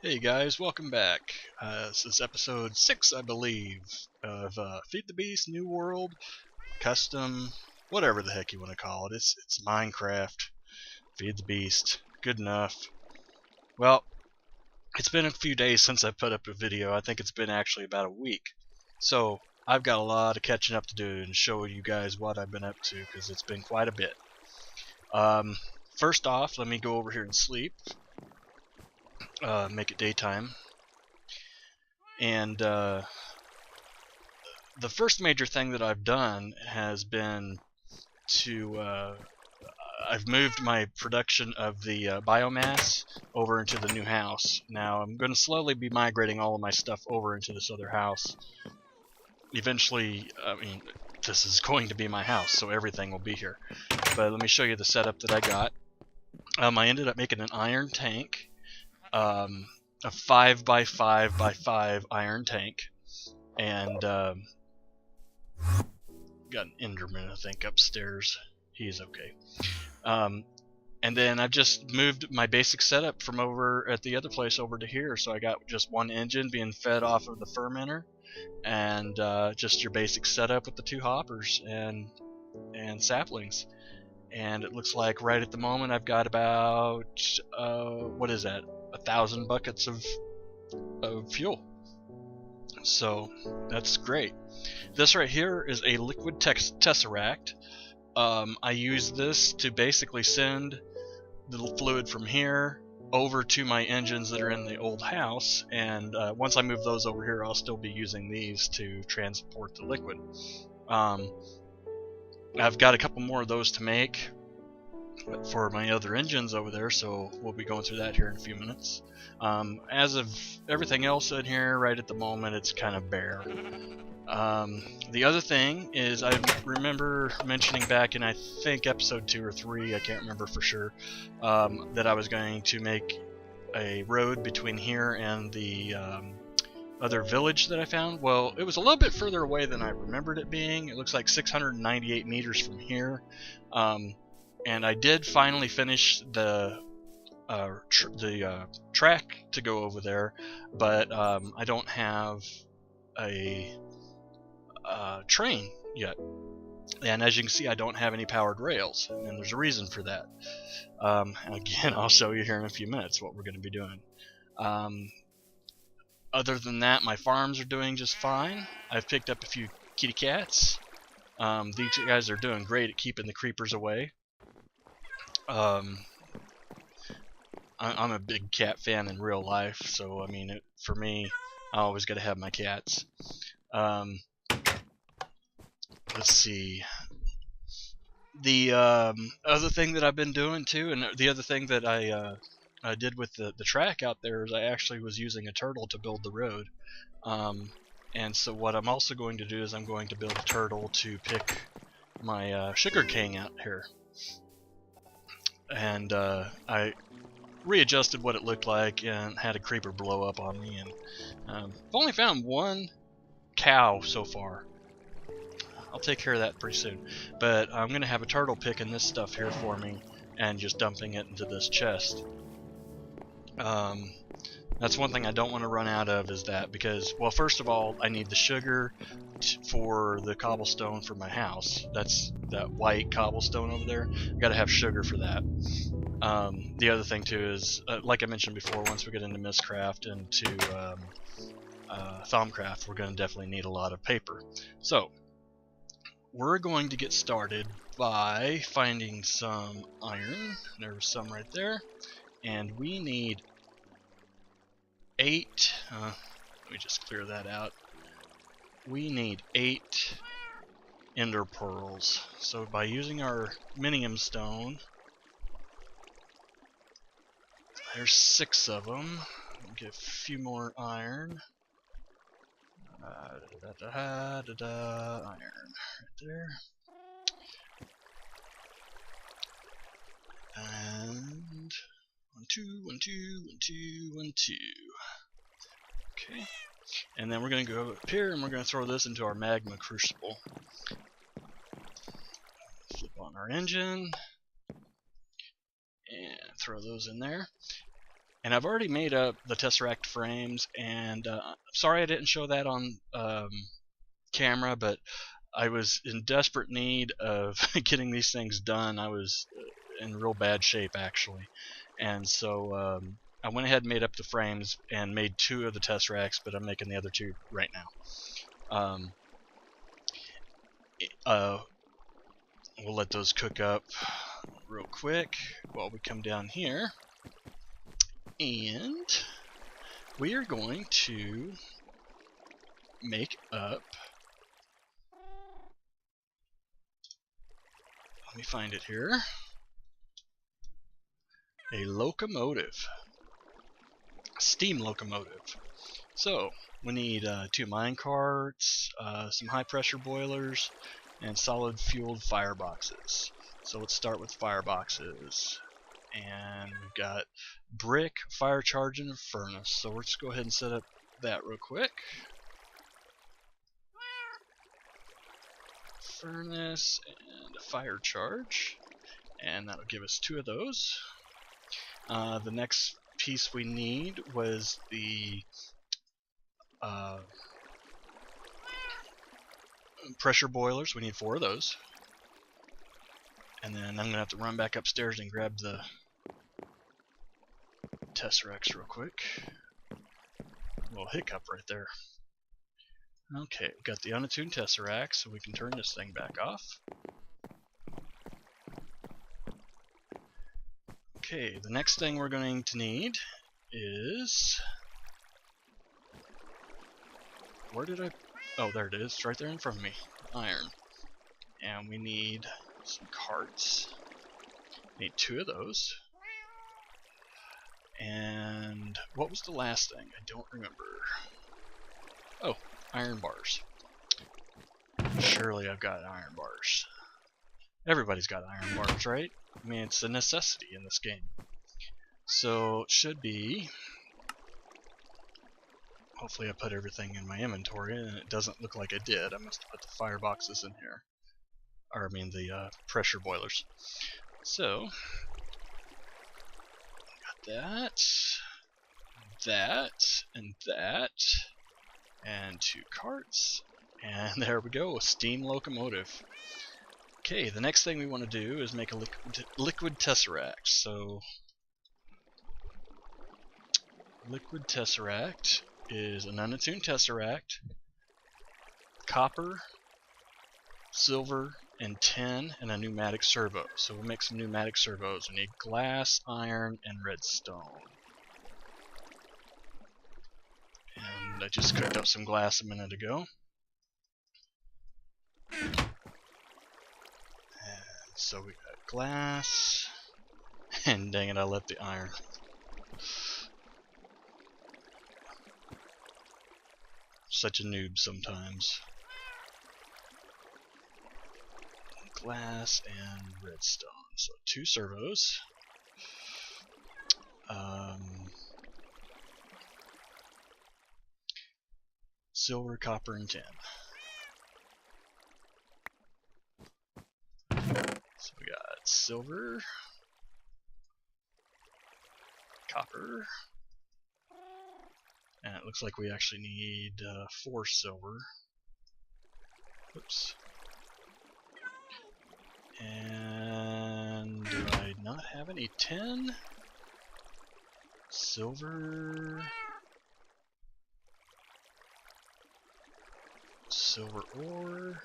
Hey guys, welcome back. This is episode 6, I believe, of Feed the Beast, New World, Custom, whatever the heck you want to call it. It's Minecraft, Feed the Beast, good enough. Well, it's been a few days since I put up a video. I think it's been actually about a week. So, I've got a lot of catching up to do and show you guys what I've been up to, because it's been quite a bit. First off, let me go over here and sleep. Make it daytime. And the first major thing that I've done has been to I've moved my production of the biomass over into the new house. Now I'm going to slowly be migrating all of my stuff over into this other house. Eventually, I mean, this is going to be my house, so everything will be here. But let me show you the setup that I got. I ended up making an iron tank, a 5x5x5 iron tank, and got an Enderman, I think, upstairs. He's okay. And then I've just moved my basic setup from over at the other place over to here. So I got just one engine being fed off of the fermenter, and just your basic setup with the 2 hoppers and saplings. And it looks like right at the moment I've got about what is that? 1,000 buckets of fuel. So that's great. This right here is a liquid tesseract. I use this to basically send the fluid from here over to my engines that are in the old house, and once I move those over here, I'll still be using these to transport the liquid. I've got a couple more of those to make for my other engines over there, so we'll be going through that here in a few minutes. As of everything else in here, right at the moment, it's kind of bare. The other thing is, I remember mentioning back in, I think, episode 2 or 3, I can't remember for sure, that I was going to make a road between here and the other village that I found. Well, it was a little bit further away than I remembered it being. It looks like 698 meters from here. And I did finally finish the track to go over there, but I don't have a train yet. And as you can see, I don't have any powered rails, and there's a reason for that. Again, I'll show you here in a few minutes what we're going to be doing. Other than that, my farms are doing just fine. I've picked up a few kitty cats. These guys are doing great at keeping the creepers away. I'm a big cat fan in real life, so I mean, for me, I always got to have my cats. Let's see. The other thing that I've been doing too, and the other thing that I did with the track out there, is I actually was using a turtle to build the road. And so what I'm also going to do is I'm going to build a turtle to pick my sugar cane out here. And I readjusted what it looked like and had a creeper blow up on me. And I've only found one cow so far. I'll take care of that pretty soon. But I'm going to have a turtle picking this stuff here for me and just dumping it into this chest. That's one thing I don't want to run out of, is that, because, well, first of all, I need the sugar for the cobblestone for my house. That's that white cobblestone over there. I've got to have sugar for that. The other thing too is, like I mentioned before, once we get into Mistcraft and to Thaumcraft, we're going to definitely need a lot of paper. So we're going to get started by finding some iron. There's some right there, and we need 8. Let me just clear that out. We need 8 ender pearls. So by using our minium stone, there's 6 of them. Get a few more iron. Iron right there. And 1, 2, 1, 2, 1, 2, 1, 2. Okay. And then we're going to go up here and we're going to throw this into our magma crucible. Flip on our engine and throw those in there. And I've already made up the Tesseract frames, and sorry I didn't show that on camera, but I was in desperate need of getting these things done. I was in real bad shape, actually. And so I went ahead and made up the frames and made 2 of the Tesseracts, but I'm making the other 2 right now. We'll let those cook up real quick while we come down here. And we are going to make up, let me find it here, a locomotive, a steam locomotive. So we need 2 mine carts, some high pressure boilers, and solid fueled fireboxes. So let's start with fireboxes. And we've got brick, fire charge, and a furnace. So let's go ahead and set up that real quick. Furnace and a fire charge, and that'll give us 2 of those. The next piece we need was the pressure boilers. We need 4 of those. And then I'm going to have to run back upstairs and grab the Tesseracts real quick. A little hiccup right there. Okay, we've got the unattuned Tesseract, so we can turn this thing back off. Okay, the next thing we're going to need is... Where did I... Oh, there it is. It's right there in front of me. Iron. And we need some carts. Need 2 of those. And what was the last thing? I don't remember. Oh, iron bars. Surely I've got iron bars. Everybody's got iron bars, right? I mean, it's a necessity in this game. So it should be... Hopefully I put everything in my inventory, and it doesn't look like I did. I must have put the fireboxes in here. Or, I mean, the pressure boilers. So, got that, and 2 carts, and there we go, a steam locomotive. Okay, the next thing we want to do is make a liquid Tesseract. So, liquid Tesseract is an unattuned Tesseract, copper, silver, and tin, and a pneumatic servo. So we'll make some pneumatic servos. We need glass, iron, and redstone. And I just cooked up some glass a minute ago. And so we got glass, and dang it, I left the iron. Such a noob sometimes. Glass and redstone. So 2 servos. Silver, copper, and tin. So we got silver, copper, and it looks like we actually need 4 silver. Oops. And do I not have any tin? Silver, silver ore,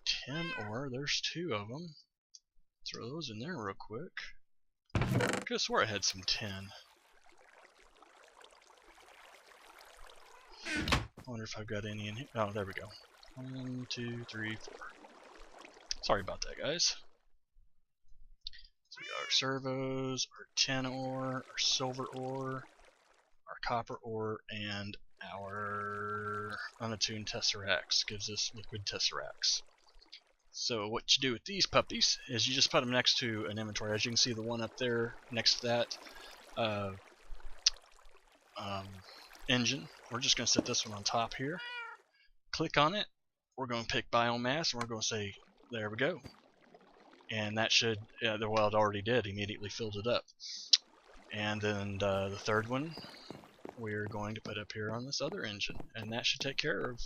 tin ore. There's 2 of them. Throw those in there real quick. I could have swore I had some tin. I wonder if I've got any in here. Oh, there we go. 1, 2, 3, 4. Sorry about that, guys. So we got our servos, our tin ore, our silver ore, our copper ore, and our unattuned Tesseracts. Gives us liquid Tesseracts. So what you do with these puppies is you just put them next to an inventory. As you can see, the one up there next to that engine. We're just going to set this one on top here. Click on it. We're going to pick biomass, and we're going to say, there we go. And that should, well, it already did, immediately filled it up. And then the third one we're going to put up here on this other engine, and that should take care of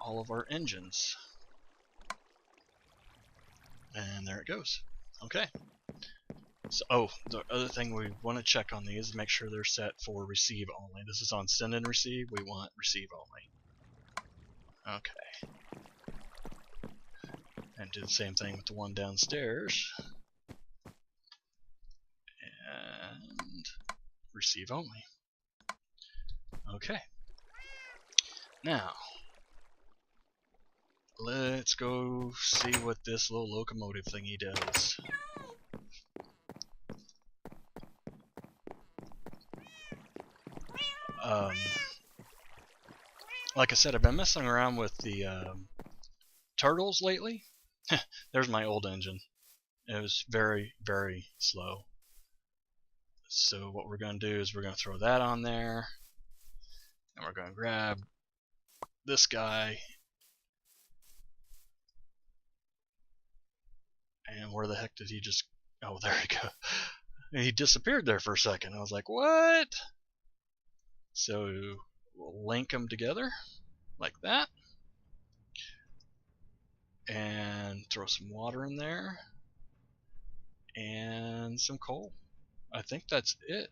all of our engines. And there it goes. Okay. So, oh, the other thing we want to check on these is make sure they're set for receive only. This is on send and receive. We want receive only. Okay. And do the same thing with the one downstairs. And receive only. Okay. Now, let's go see what this little locomotive thingy does. Like I said, I've been messing around with the turtles lately. There's my old engine. It was very, very slow. So what we're going to do is we're going to throw that on there, and we're going to grab this guy, and where the heck did he just... Oh, there he go. He disappeared there for a second. I was like, what? So we'll link them together like that, and throw some water in there, and some coal. I think that's it.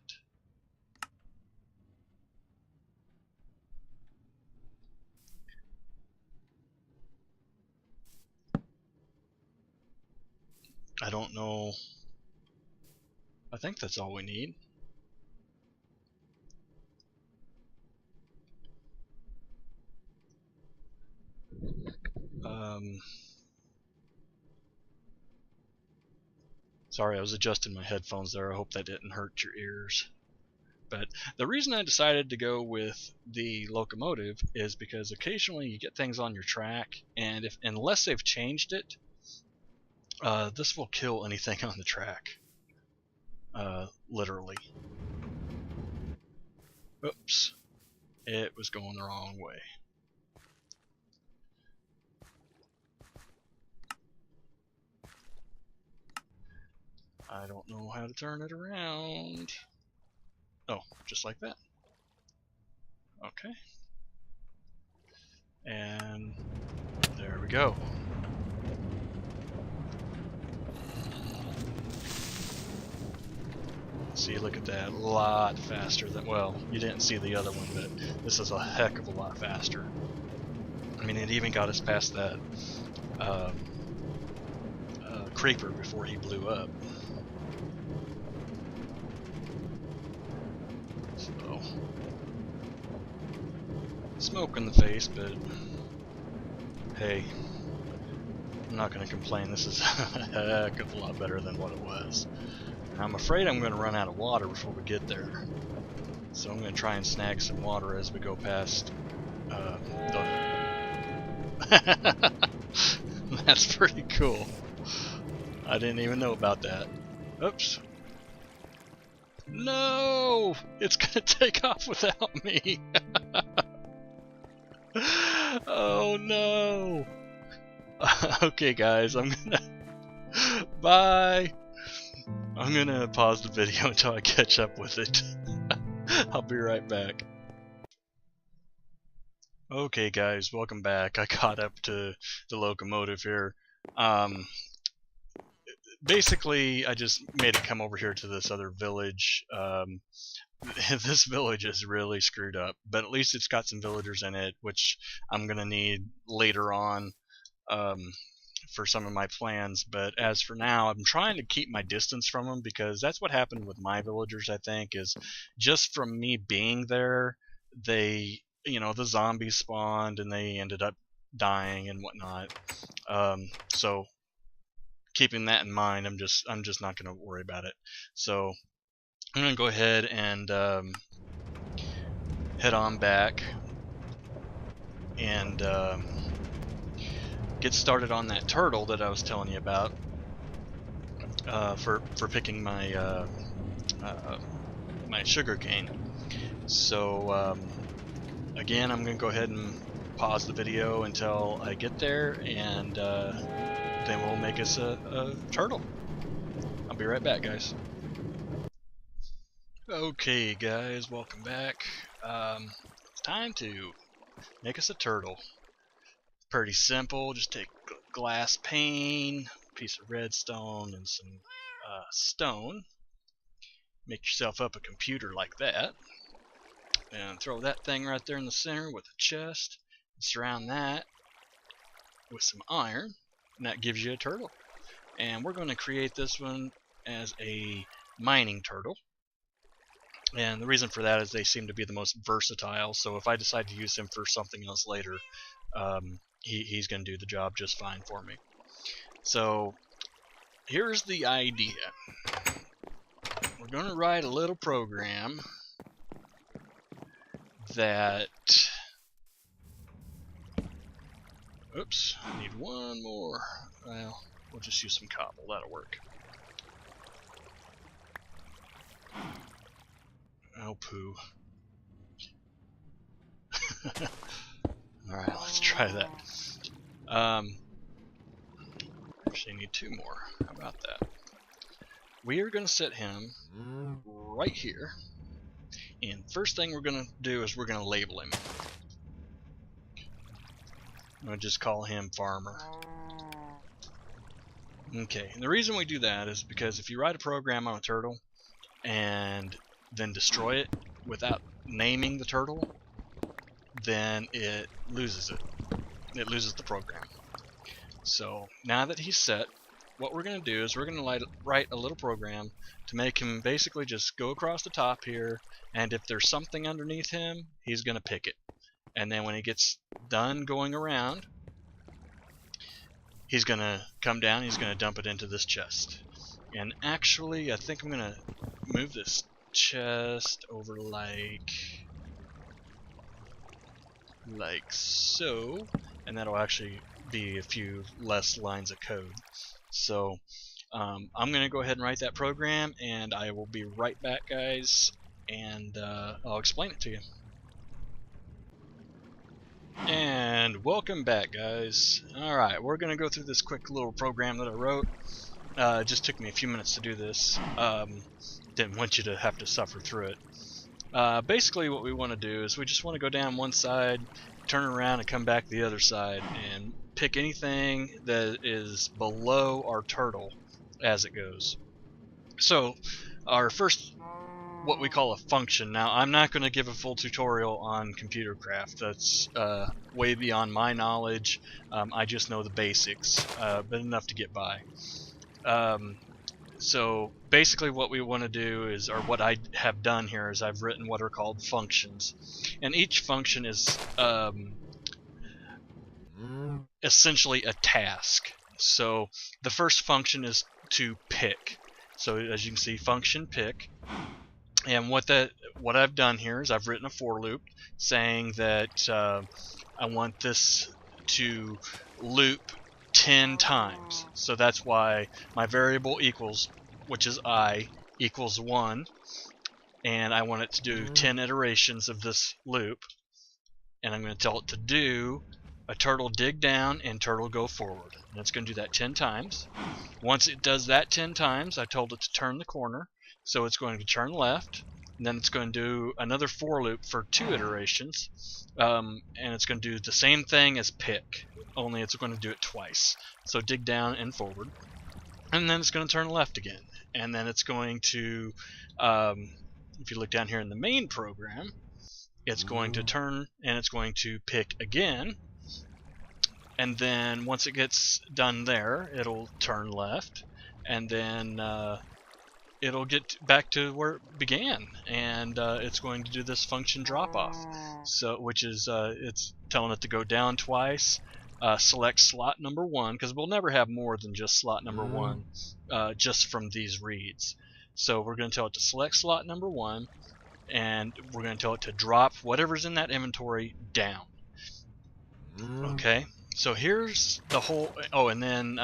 I don't know. I think that's all we need. Sorry, I was adjusting my headphones there. I hope that didn't hurt your ears. But the reason I decided to go with the locomotive is because occasionally you get things on your track, and unless they've changed it, this will kill anything on the track. Literally. Oops. It was going the wrong way. I don't know how to turn it around. Oh, just like that. Okay. And there we go. See, look at that. A lot faster than... Well, you didn't see the other one, but this is a heck of a lot faster. I mean, it even got us past that creeper before he blew up. So, smoke in the face, but hey, I'm not going to complain. This is a heck of a lot better than what it was. I'm afraid I'm going to run out of water before we get there, so I'm going to try and snag some water as we go past That's pretty cool. I didn't even know about that. Oops. No! It's gonna take off without me! Oh no! Okay guys, I'm gonna... Bye! I'm gonna pause the video until I catch up with it. I'll be right back. Okay guys, welcome back. I caught up to the locomotive here. Basically, I just made it come over here to this other village. This village is really screwed up, but at least it's got some villagers in it, which I'm gonna need later on for some of my plans. But as for now, I'm trying to keep my distance from them, because that's what happened with my villagers. I think is just from me being there, they, the zombies spawned and they ended up dying and whatnot. So keeping that in mind, I'm just not going to worry about it. So I'm going to go ahead and head on back and get started on that turtle that I was telling you about for picking my my sugar cane. So again, I'm going to go ahead and pause the video until I get there, and then we'll make us a turtle. I'll be right back, guys. Okay, guys, welcome back. It's time to make us a turtle. Pretty simple. Just take glass pane, piece of redstone, and some stone. Make yourself up a computer like that, and throw that thing right there in the center with a chest. Surround that with some iron, and that gives you a turtle. And we're going to create this one as a mining turtle. And the reason for that is they seem to be the most versatile, so if I decide to use him for something else later, he's going to do the job just fine for me. So here's the idea. We're going to write a little program that... Oops, I need one more. Well, we'll just use some cobble, that'll work. Oh, poo. Alright, let's try that. Actually, I need two more. How about that? We are going to set him right here. And first thing we're going to do is we're going to label him. I'm going to just call him Farmer. Okay, and the reason we do that is because if you write a program on a turtle and then destroy it without naming the turtle, then it loses it. It loses the program. So now that he's set, what we're going to do is we're going to write a little program to make him basically just go across the top here, and if there's something underneath him, he's going to pick it. And then when he gets done going around, he's going to come down, he's going to dump it into this chest. And actually, I think I'm going to move this chest over like so, and that'll actually be a few less lines of code. So I'm going to go ahead and write that program, and I will be right back, guys, and I'll explain it to you. And welcome back, guys. Alright, we're going to go through this quick little program that I wrote. It just took me a few minutes to do this. Didn't want you to have to suffer through it. Basically what we want to do is we just want to go down one side, turn around and come back the other side, and pick anything that is below our turtle as it goes. So our first, what we call a function. Now I'm not going to give a full tutorial on computer craft. That's way beyond my knowledge. I just know the basics, but enough to get by. So basically what we want to do is, or what I have done here is I've written what are called functions. And each function is essentially a task. So the first function is to pick. So as you can see, function pick. And what I've done here is I've written a for loop saying that I want this to loop 10 times. So that's why my variable equals, which is I, equals 1, and I want it to do 10 iterations of this loop. And I'm going to tell it to do a turtle dig down and turtle go forward. And it's going to do that 10 times. Once it does that 10 times, I told it to turn the corner. So it's going to turn left, and then it's going to do another for loop for 2 iterations, and it's going to do the same thing as pick, only it's going to do it twice. So dig down and forward, and then it's going to turn left again, and then it's going to, if you look down here in the main program, it's going to turn and it's going to pick again, and then once it gets done there, it'll turn left, and then it'll get back to where it began, and it's going to do this function drop off. So, which is it's telling it to go down twice, select slot number 1, because we'll never have more than just slot number 1 just from these reads. So we're going to tell it to select slot number 1, and we're going to tell it to drop whatever's in that inventory down. Okay, so here's the whole. Oh, and then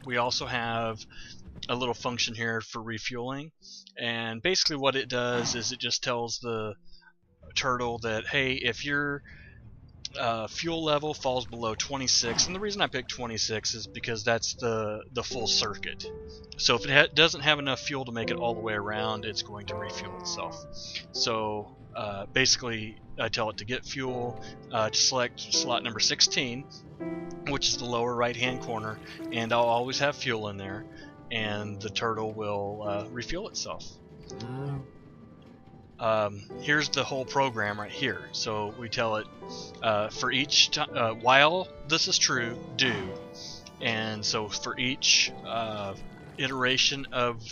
we also have a little function here for refueling, and basically what it does is it just tells the turtle that, hey, if you're fuel level falls below 26, and the reason I picked 26 is because that's the full circuit. So if it doesn't have enough fuel to make it all the way around, it's going to refuel itself. So basically, I tell it to get fuel, to select slot number 16, which is the lower right hand corner, and I'll always have fuel in there, and the turtle will refuel itself. Here's the whole program right here. So we tell it for each time, while this is true, do. And so for each iteration of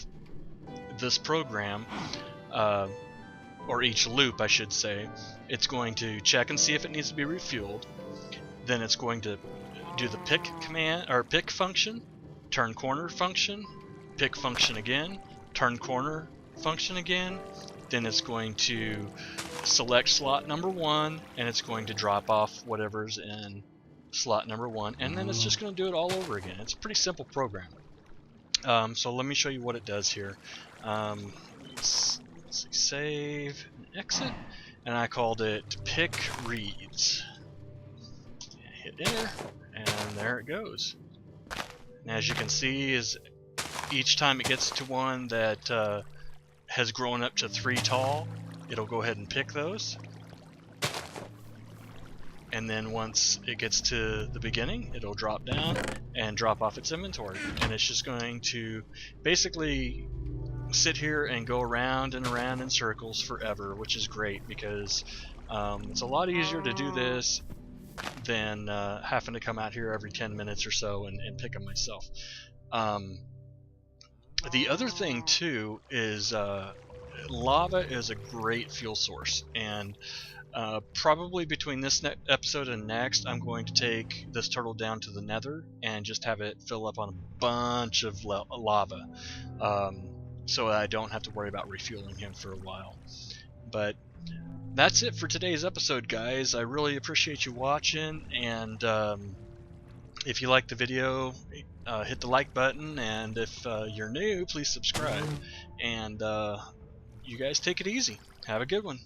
this program, or each loop I should say, it's going to check and see if it needs to be refueled. Then it's going to do the pick command, or pick function, turn corner function, pick function again, turn corner function again. Then it's going to select slot number 1, and it's going to drop off whatever's in slot number 1, and then it's just going to do it all over again. It's a pretty simple program. So let me show you what it does here. Let's see, save and exit, and I called it pick reads. Hit enter, and there it goes. And as you can see, is each time it gets to one that has grown up to 3 tall, it'll go ahead and pick those. And then once it gets to the beginning, it'll drop down and drop off its inventory. And it's just going to basically sit here and go around and around in circles forever, which is great because it's a lot easier to do this than having to come out here every 10 minutes or so and pick them myself. The other thing too is lava is a great fuel source, and probably between this episode and next, I'm going to take this turtle down to the nether and just have it fill up on a bunch of lava, so I don't have to worry about refueling him for a while. But that's it for today's episode, guys. I really appreciate you watching, and if you like the video, hit the like button, and if you're new, please subscribe. And you guys take it easy. Have a good one.